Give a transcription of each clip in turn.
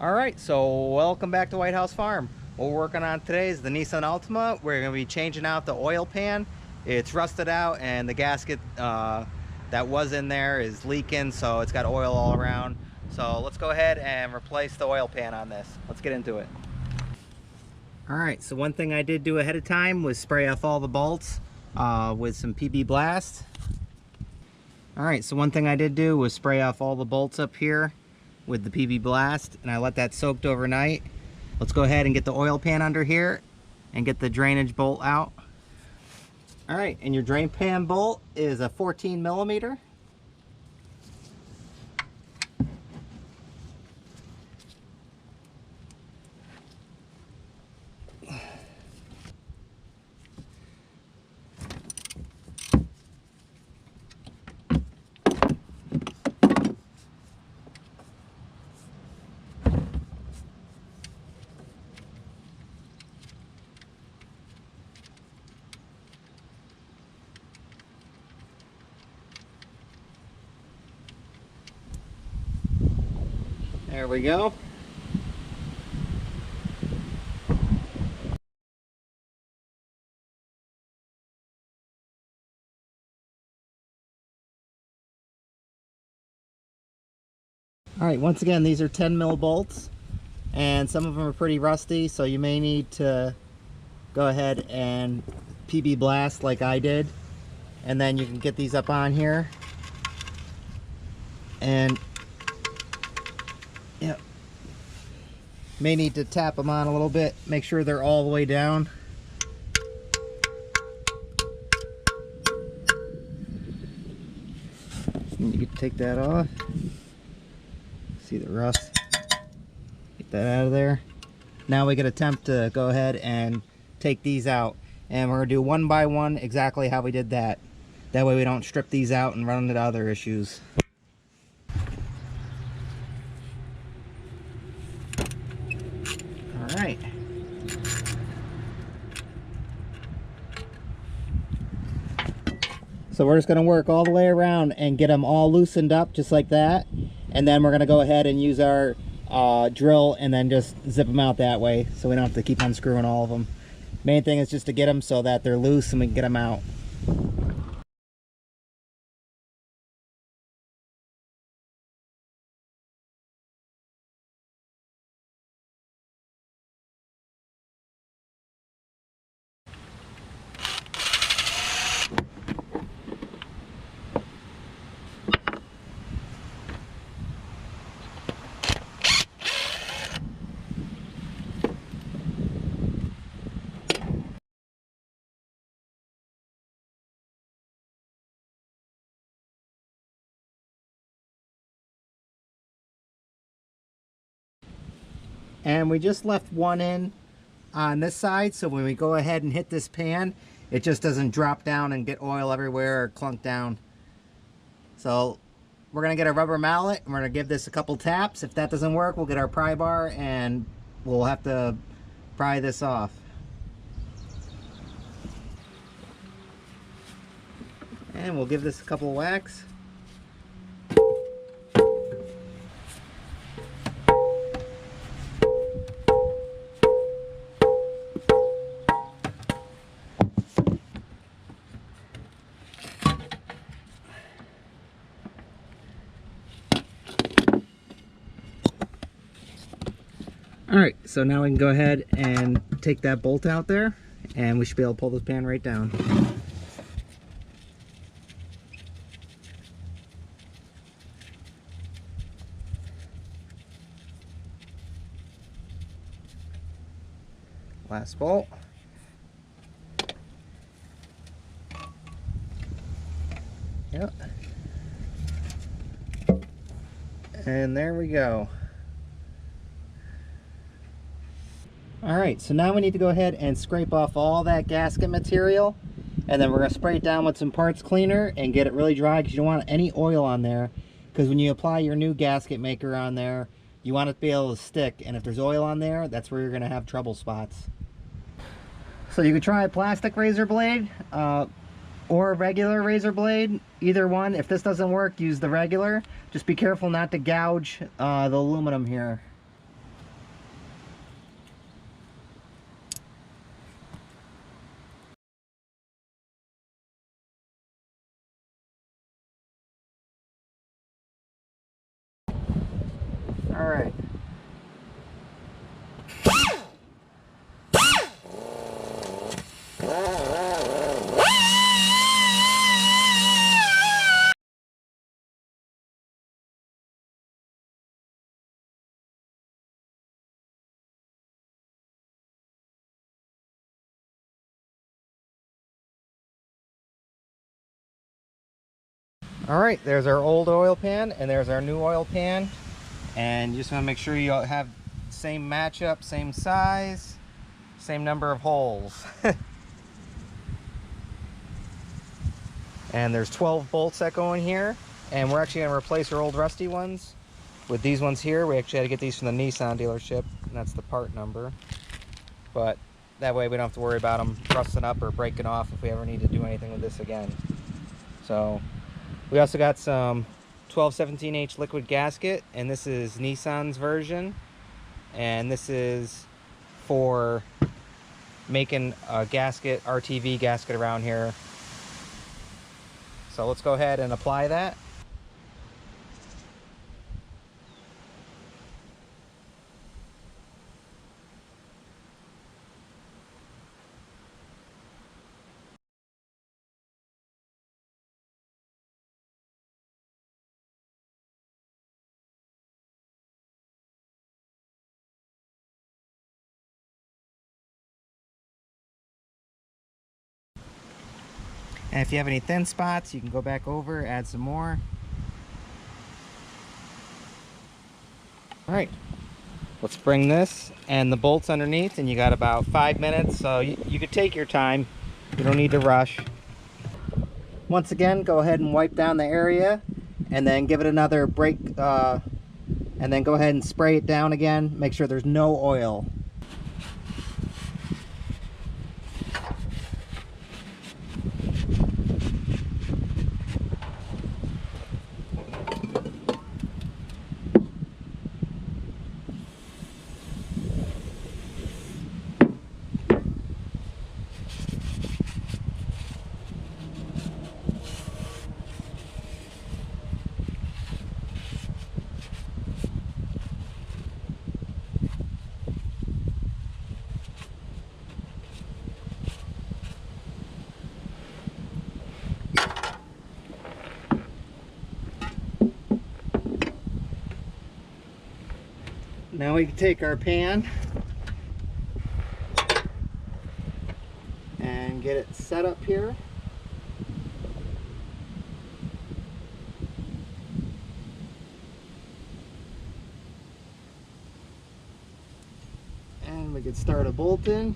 Alright, so welcome back to White House Farm. What we're working on today is the Nissan Altima. We're going to be changing out the oil pan. It's rusted out and the gasket that was in there is leaking, so it's got oil all around. So let's go ahead and replace the oil pan on this. Let's get into it. Alright, so one thing I did do ahead of time was spray off all the bolts with some PB Blast. Alright, so one thing I did do was spray off all the bolts up here with the PB Blast, and I let that soaked overnight. Let's go ahead and get the oil pan under here and get the drainage bolt out. All right, and your drain pan bolt is a 14 millimeter. There we go. All right, once again, these are 10 mil bolts, and some of them are pretty rusty, so you may need to go ahead and PB Blast like I did, and then you can get these up on here. And yeah, may need to tap them on a little bit, make sure they're all the way down. You can take that off. See the rust. Get that out of there. Now we can attempt to go ahead and take these out, and we're gonna do one by one exactly how we did that. That way we don't strip these out and run into other issues. All right. So we're just going to work all the way around and get them all loosened up just like that. And then we're going to go ahead and use our drill and then just zip them out that way, so we don't have to keep unscrewing all of them. Main thing is just to get them so that they're loose and we can get them out. And we just left one in on this side, so when we go ahead and hit this pan, it just doesn't drop down and get oil everywhere or clunk down. So we're gonna get a rubber mallet and we're gonna give this a couple taps. If that doesn't work, we'll get our pry bar and we'll have to pry this off. And we'll give this a couple whacks. Alright, so now we can go ahead and take that bolt out there, and we should be able to pull this pan right down. Last bolt. Yep. And there we go. Alright, so now we need to go ahead and scrape off all that gasket material, and then we're going to spray it down with some parts cleaner and get it really dry, because you don't want any oil on there, because when you apply your new gasket maker on there, you want it to be able to stick, and if there's oil on there, that's where you're going to have trouble spots. So you could try a plastic razor blade or a regular razor blade, either one. If this doesn't work, use the regular. Just be careful not to gouge the aluminum here. All right. All right, there's our old oil pan and there's our new oil pan. And you just want to make sure you all have same matchup, same size, same number of holes. And there's 12 bolts that go in here. And we're actually going to replace our old rusty ones with these ones here. We actually had to get these from the Nissan dealership, and that's the part number. But that way we don't have to worry about them rusting up or breaking off if we ever need to do anything with this again. So we also got some 1217H liquid gasket, and this is Nissan's version, and this is for making a gasket, RTV gasket around here. So let's go ahead and apply that. And if you have any thin spots, you can go back over, add some more. All right, let's bring this and the bolts underneath, and you got about 5 minutes, so you could take your time. You don't need to rush. Once again, go ahead and wipe down the area, and then give it another break, and then go ahead and spray it down again. Make sure there's no oil. Now we can take our pan and get it set up here. And we could start a bolt in.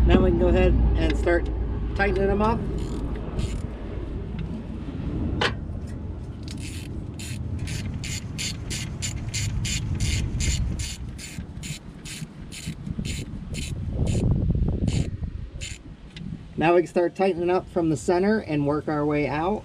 Now we can go ahead and start tightening them up. Now we can start tightening up from the center and work our way out.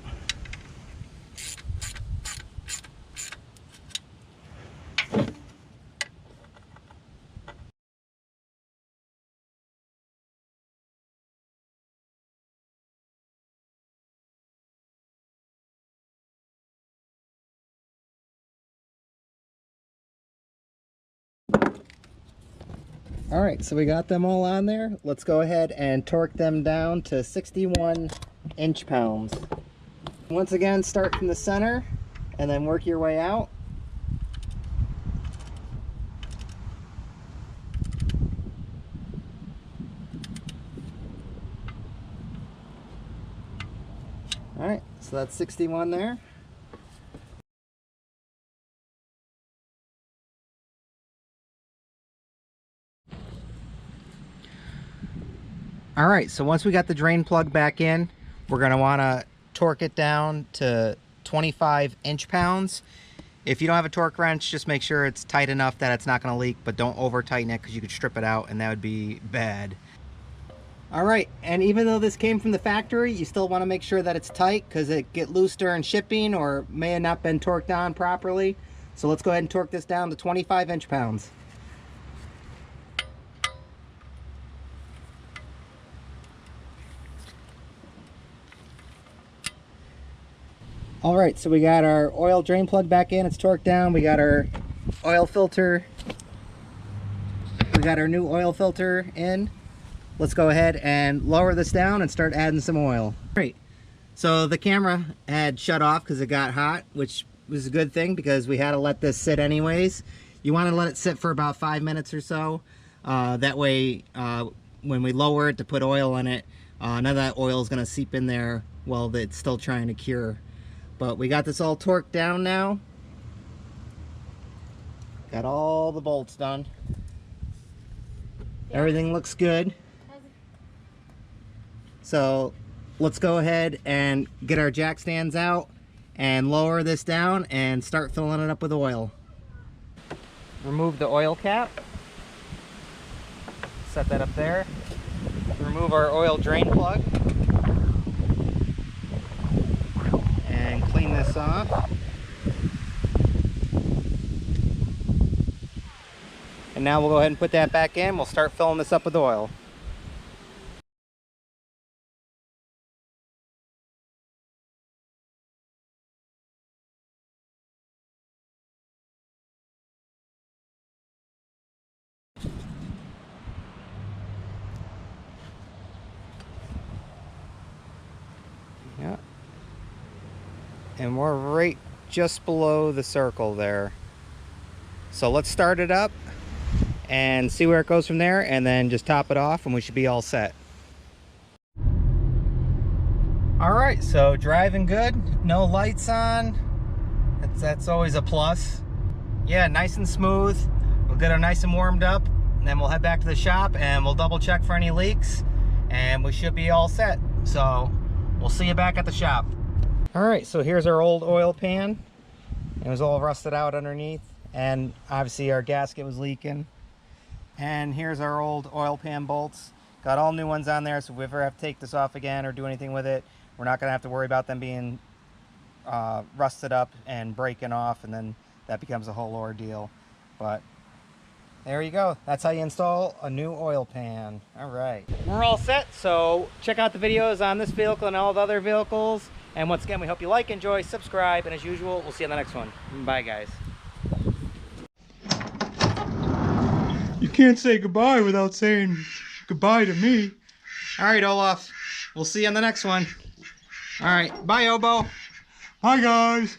All right, so we got them all on there. Let's go ahead and torque them down to 61 inch-pounds. Once again, start from the center and then work your way out. All right, so that's 61 there. All right, so once we got the drain plug back in, we're gonna wanna torque it down to 25 inch-pounds. If you don't have a torque wrench, just make sure it's tight enough that it's not gonna leak, but don't over tighten it because you could strip it out and that would be bad. All right, and even though this came from the factory, you still wanna make sure that it's tight because it get loose during shipping or may have not been torqued down properly. So let's go ahead and torque this down to 25 inch-pounds. All right, so we got our oil drain plug back in, it's torqued down. We got our oil filter. We got our new oil filter in. Let's go ahead and lower this down and start adding some oil. Great. So the camera had shut off because it got hot, which was a good thing because we had to let this sit anyways. You want to let it sit for about 5 minutes or so. That way, when we lower it to put oil in it, none of that oil is going to seep in there while it's still trying to cure. But we got this all torqued down now. Got all the bolts done. Yeah. Everything looks good. So let's go ahead and get our jack stands out and lower this down and start filling it up with oil. Remove the oil cap. Set that up there. Remove our oil drain plug. And clean this off. And now we'll go ahead and put that back in. We'll start filling this up with oil. Yeah. And we're right just below the circle there. So let's start it up and see where it goes from there, and then just top it off and we should be all set. All right, so driving good, no lights on. That's always a plus. Yeah, nice and smooth. We'll get her nice and warmed up, and then we'll head back to the shop and we'll double check for any leaks, and we should be all set. So we'll see you back at the shop. All right, so here's our old oil pan. It was all rusted out underneath, and obviously our gasket was leaking. And here's our old oil pan bolts. Got all new ones on there, so if we ever have to take this off again or do anything with it, we're not gonna have to worry about them being rusted up and breaking off, and then that becomes a whole ordeal. But there you go. That's how you install a new oil pan. All right. We're all set, so check out the videos on this vehicle and all the other vehicles. And once again, we hope you like, enjoy, subscribe, and as usual, we'll see you on the next one. Bye, guys. You can't say goodbye without saying goodbye to me. All right, Olaf. We'll see you on the next one. All right. Bye, Obo. Hi, guys.